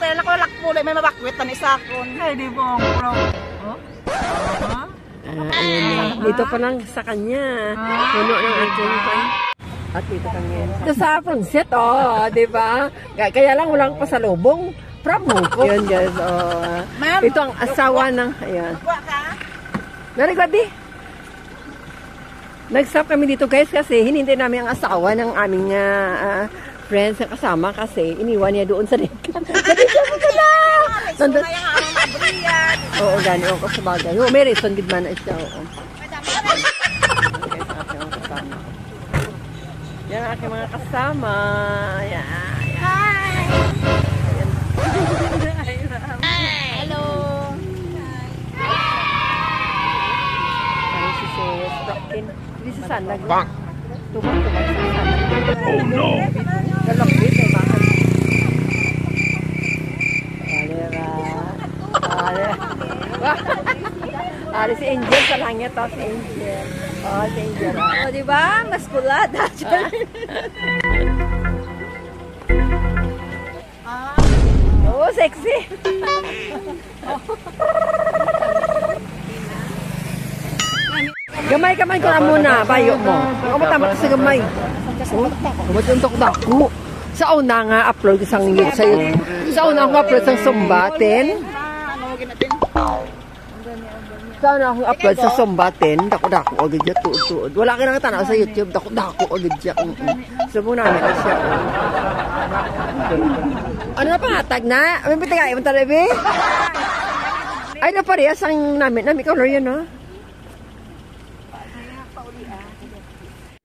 tayo ako lakpo may mabakwit tan isa kon. Ay di po ang pro. Oh. Ayun na. Dito pa lang sa kanya. Puno ng aking pan. At dito kami. Ito sa Pronset, di ba? Kaya lang walang pasalubong. Pramo ko. Yun guys, ito ang asawa ng, ayan. Very good, di? Nag-stop kami dito guys kasi hinintay namin ang asawa ng aming friends na kasama kasi iniwan niya doon sa dekan. Sa dekan mo pala! Oo, gani ako sa bagay. Oo, may reason good man na siya. Oo. Yan ang aking mga kasama. Yan. Hi! Hello! Ano si Sis? Rokin. Hindi si Sandag. Tumang-tumang si Sandag. Oh no! Galakbit ay mahal. Ali si Angel sa langit si Angel. Si Angel. Di ba? Mas kulada. Sexy. Gamay ko na muna, bayo mo. Ako tama sa gamay. Matuntok dako. Sa una nga upload isang YouTube sa YouTube. Sa una nga upload sang Sumbatin. Sa una nga upload sa Sumbatin, dako-dako agad ya tuod. Wala ka nang tanaw sa YouTube, dako-dako agad ya. Subo namin na siya. Ano na pangatag na? May pitigay mo talabi? Ay, naparehas ang namin color yan, no?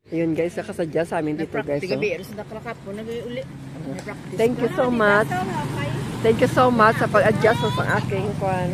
Ayun guys, nakasadya sa amin dito guys. Thank you so much. Thank you so much sa pag-adjust sa aking kwan.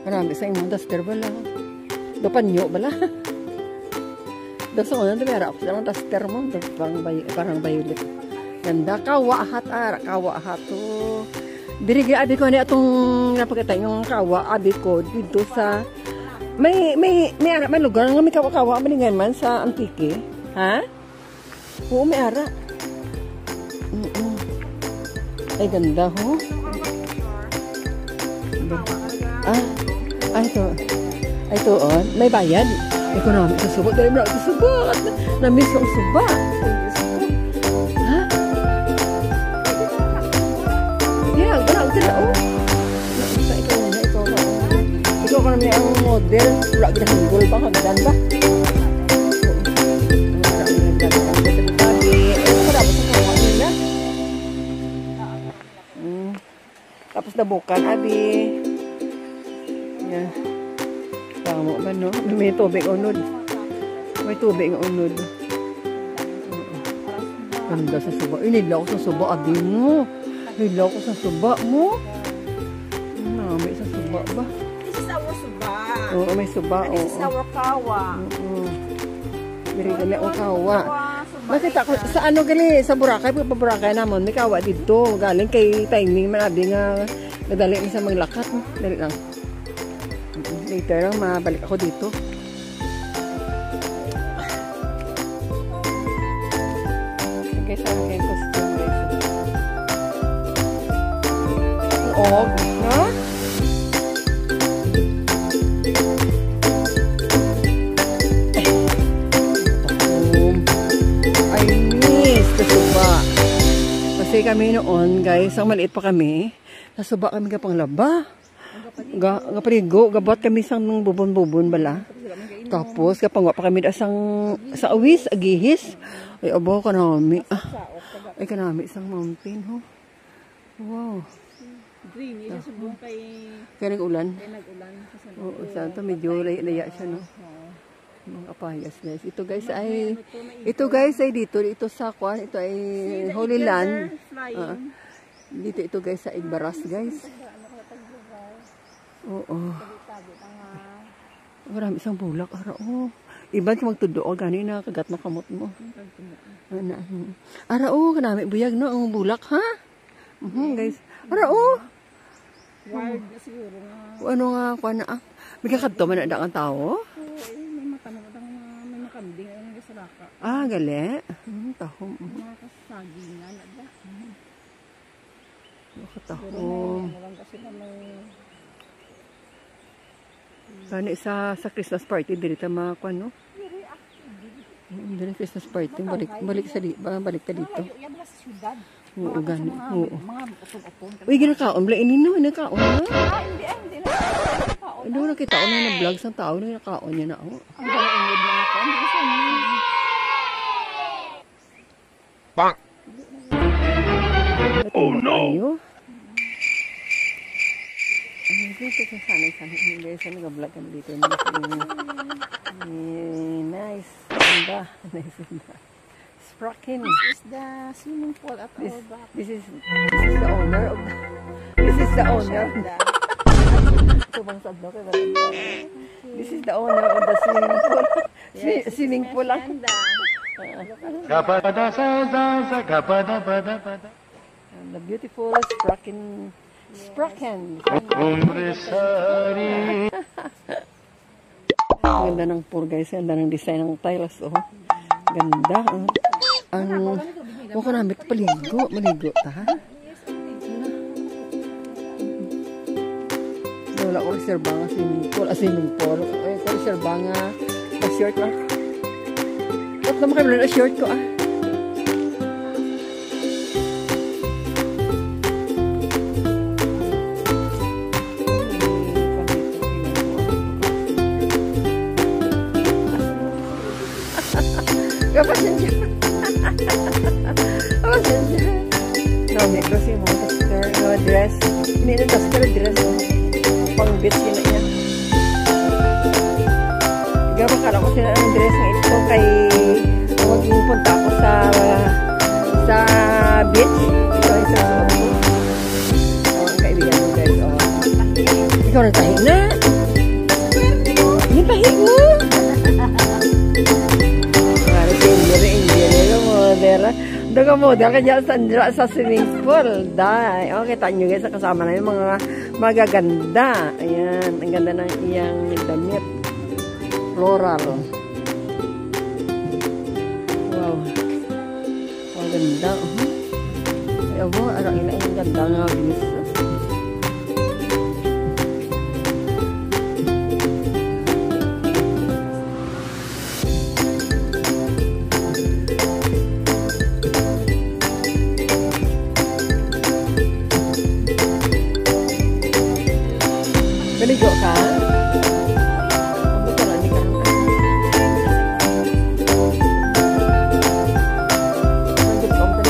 Marami sa imong duster bala. Dopanyo bala. Daso na dira ako sa duster mo parang violet. Ganda kawa hat to. Diri abi ko ni atong napakita yung kawa abi ko dito sa may lugar nga may kawa maningan man sa Antique. Ha? Oo, may ara. Ay ganda ho. Ito on. May bayad. Economic sa subo. Dahil mo sa subo. Na-miss ang suba. Ha? Yeah, ganang sila. Ikaw ka naman ang model. Wala ginahanggol ba? Hagdan ba? Tapos nabukan, abi. Yan. Tama ba, no? May tubig unod. May tubig unod. Ganda sa suba. Inilaw ko sa suba, abi mo. Inilaw ko sa suba mo. May sa suba ba? This is our suba. Oo, may suba. And this is our kawa. Biri gali ang kawa. Bakit ako, sa ano gali, sa Boracay, pa Boracay naman, may kawa dito. Galing kay timing, manabi nga, madali na sa maglakat. Dali lang. Later lang, mabalik ako dito. Okay, sa akin yung costume, guys. Og, no? Kasi kami noon, guys, ang maliit pa kami, nasuba kami kapang laba. Gaparigo, gabat kami sang bubon-bubon bala. Tapos, kapang pa kami sa awis, agihis. Ay, abo, kanami. Ay, kanami isang mountain, ho. Wow. Green, isa subong kay... Kaya nag-ulan? Kaya nag-ulan. Oo, saan to, medyo laya siya, no? Mga payas, guys. Ito guys ay dito sa Kwan, ito ay Holy Land. Dito ito guys sa Igbaras, guys. Oo. Marami isang bulak, ara oh. Iban ka magtudo o gani na kagat na kamot mo. Ara oh, kanami buyag no ang bulak ha. Guys. Ara oh. Wild na siguro nga. Ano nga Kwan na ah. May kakadto man na ang tao? May makambing ang gasalaka. Ah, gali. Tahom. Mga kasagingan ada. Tahom. Walang kasi na may Kani sa Christmas party dito makuan no? Dili Christmas party balik ta dito. yan sa syudad. Oo gani. Oo. Mga utong-utong. Uy, ginakaon bla ini no, nakaon na. Hindi na. Ano na kita na vlog sa tao na nakaon niya na ako. Ang inid mga ko. Hindi sa Bang! Oh no! Dito sa sanay guys, nag-vlog kami dito. Nice. Ganda. Nice. Spraken. This is the swimming pool at our back. This is the owner of This is the owner. Subang sadlo kay Valenta. This is the owner of the swimming pool. Swimming pool lang. The beautiful Spraken. Ang ganda ng pool guys. Ang ganda ng design ng tiles. Oh. Ganda. Huwag ka namin paligo. Maligo ta. Wala ko reserva nga swimming pool. Ay, ko reserva nga short lang. At naman kayo na short ko ah. Kapasensya. Kapasensya. No, may kasi mo duster, no dress. Hindi na duster, dress. Pang beach yun na yan. Gaba kala ko sila ang dress ng ito kay maging punta ako sa beach. Ito ay sa suot. Ang kaibigan mo guys. Ikaw nagtahi na. Yung tahi mo. Daga model ka dyan sa swimming pool. Dahil, okay, tanyo guys, kasama na yung mga magaganda. Ayan, ang ganda ng iyang damit. Floral. Wow. Ang ganda. Ay, abo, arang ina yung ganda nga views. Maligo ka? Ang buto lang, hindi ka lang ka. Maligo ka,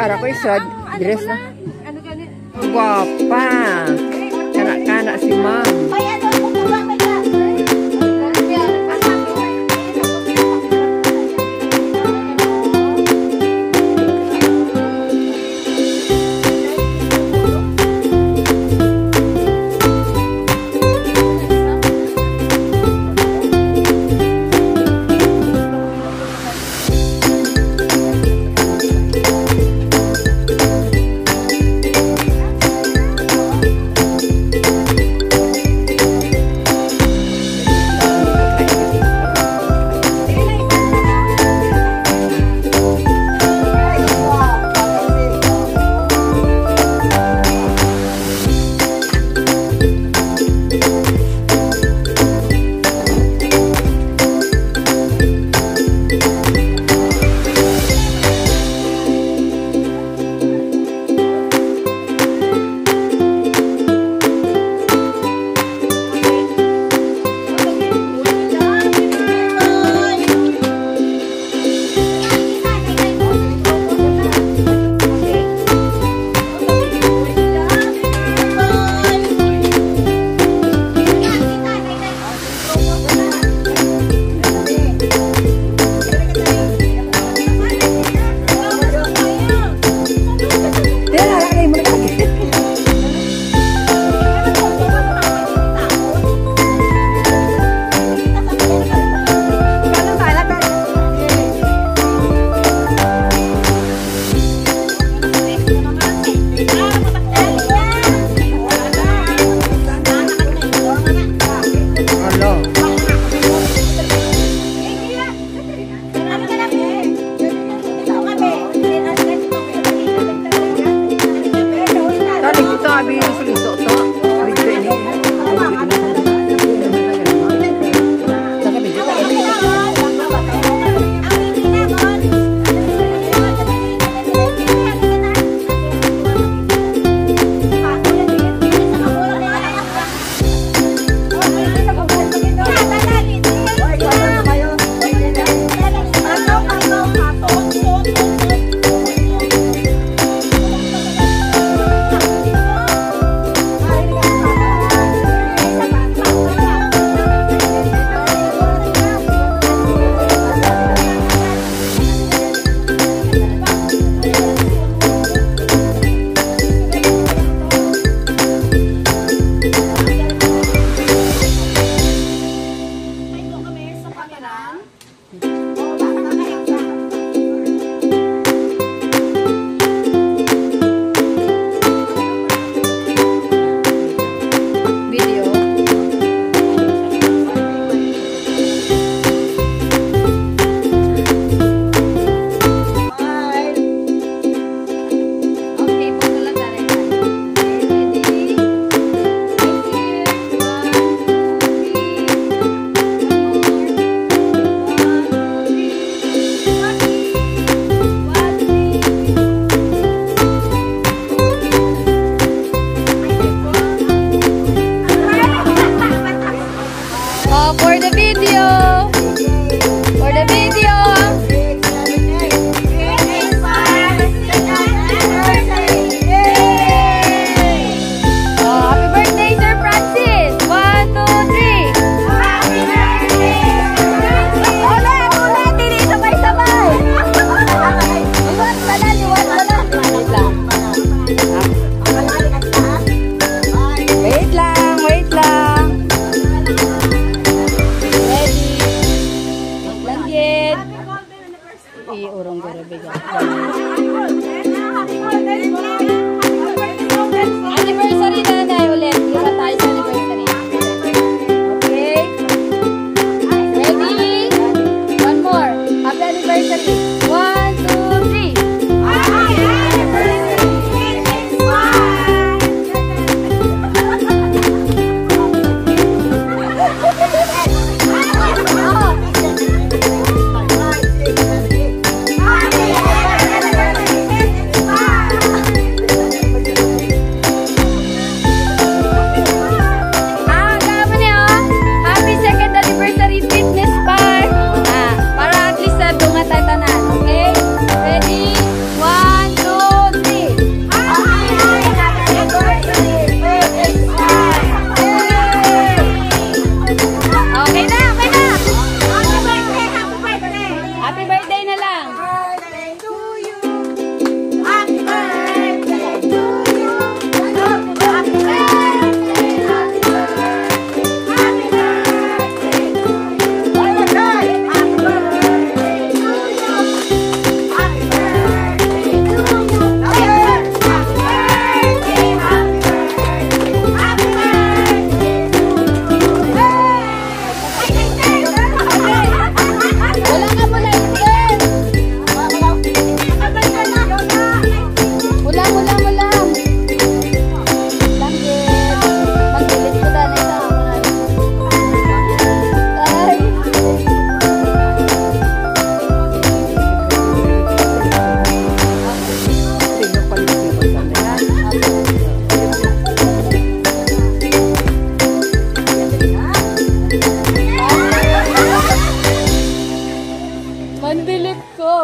ara ko isa dress na. Ano ganit? Guwapa. Kana-kana si ma'am.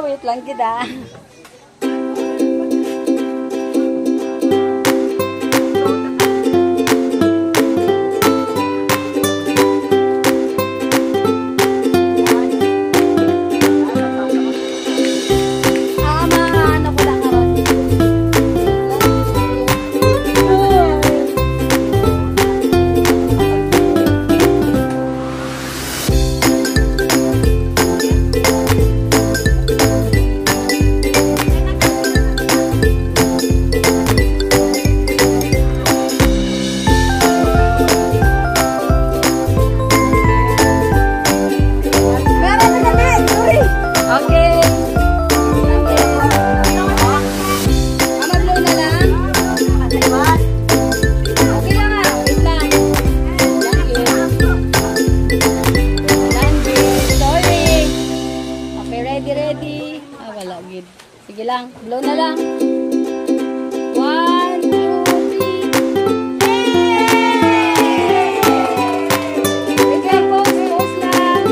wait lang kita. Ano ko lang karon. Okay. Amaglo na lang. Okay lang ah. Wait lang. Sorry. Okay, ready. Wala, gid. Sige lang. Blow na lang. 1, 2, 3. Wait lang, pause lang.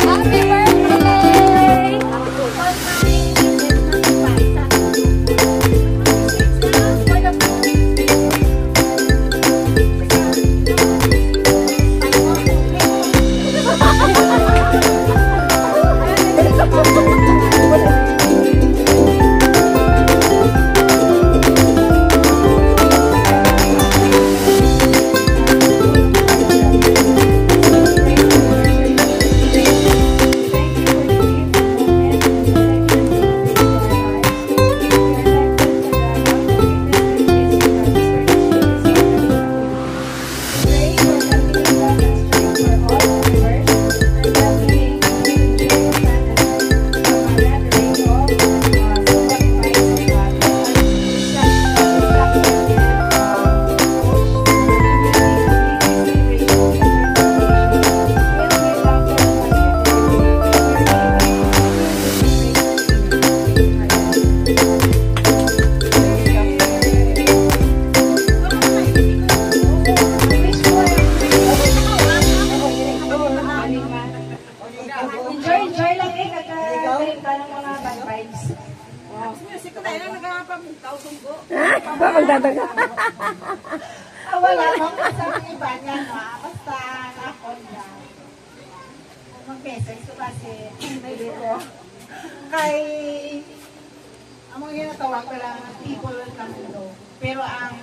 Happy birthday! Enjoy lang eh. Kagaling ka ng mga bad vibes. Music ko tayo lang nagkakapagtaw tunggo. Magdadaga. Wala akong kasama iba niya na. Basta ako niya. Mag-message ko kasi may ko. Kay ang mga ginatawag ko lang people will come and go. Pero ang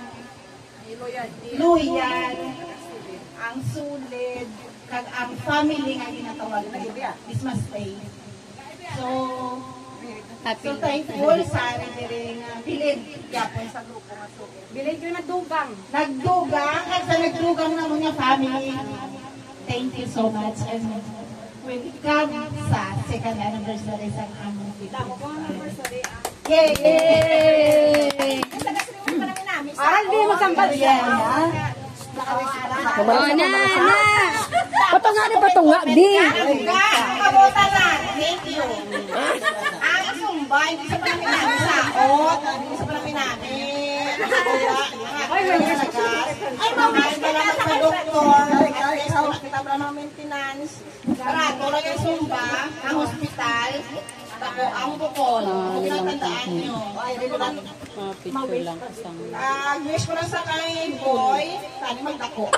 loyal, ang sulid, kag ang family nga ginatawag na is must stay. So thankful sa rin bilid yapon sa grupo nga suki. Bilay ko nagdugang. Nagdugang at sa nagdugang na mga family. Thank you so much and welcome sa second anniversary sa among anniversary. Yay! Hindi mo sambat siya. Patunga, di. Kabuta na. Thank you. Ang sumba, hindi sa namin namin saot. Hindi sa namin namin. Ay, mamay ka lang sa doktor. Kita pa ng maintenance. Parato lang yung sumba, ang hospital. Ako, ang bukol. Kung natandaan nyo. Ay, hindi ko lang. Picture lang isang. Wish ko lang sa kay Boy. Tani magdako.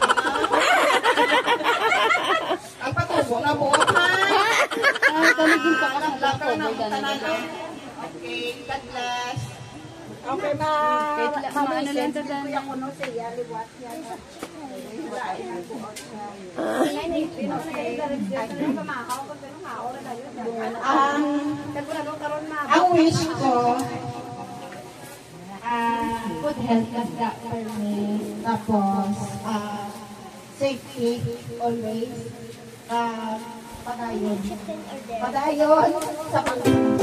Ang patubo na buot ha. Taligin pa ka ng black Lakar na cover. Okay, God bless. Okay, Ano lang ito dyan? Ang wish ko, good health as that for me. Tapos, safety always. Padayon. Padayon sa pagkakas.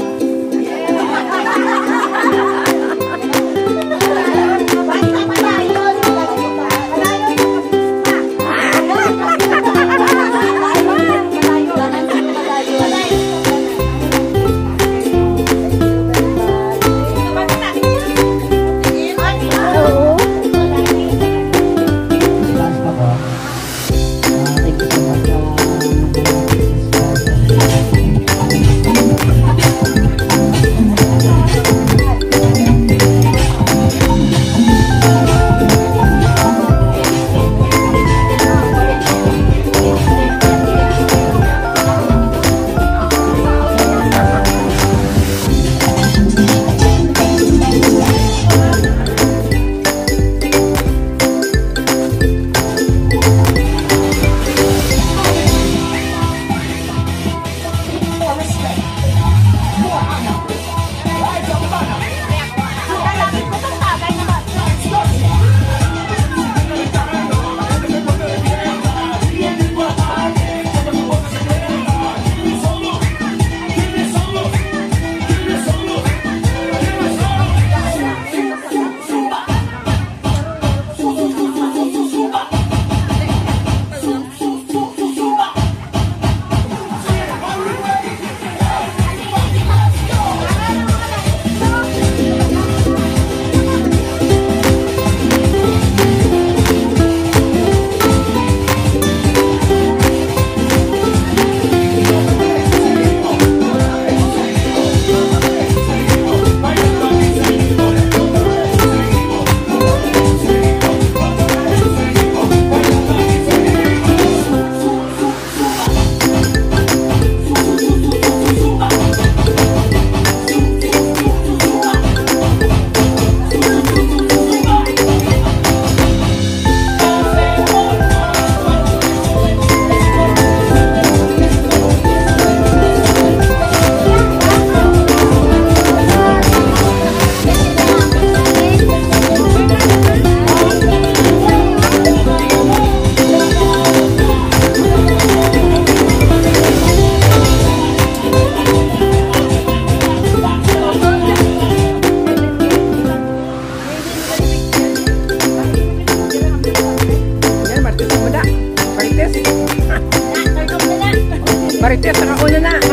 Basta padayon. Marites, nakauna na.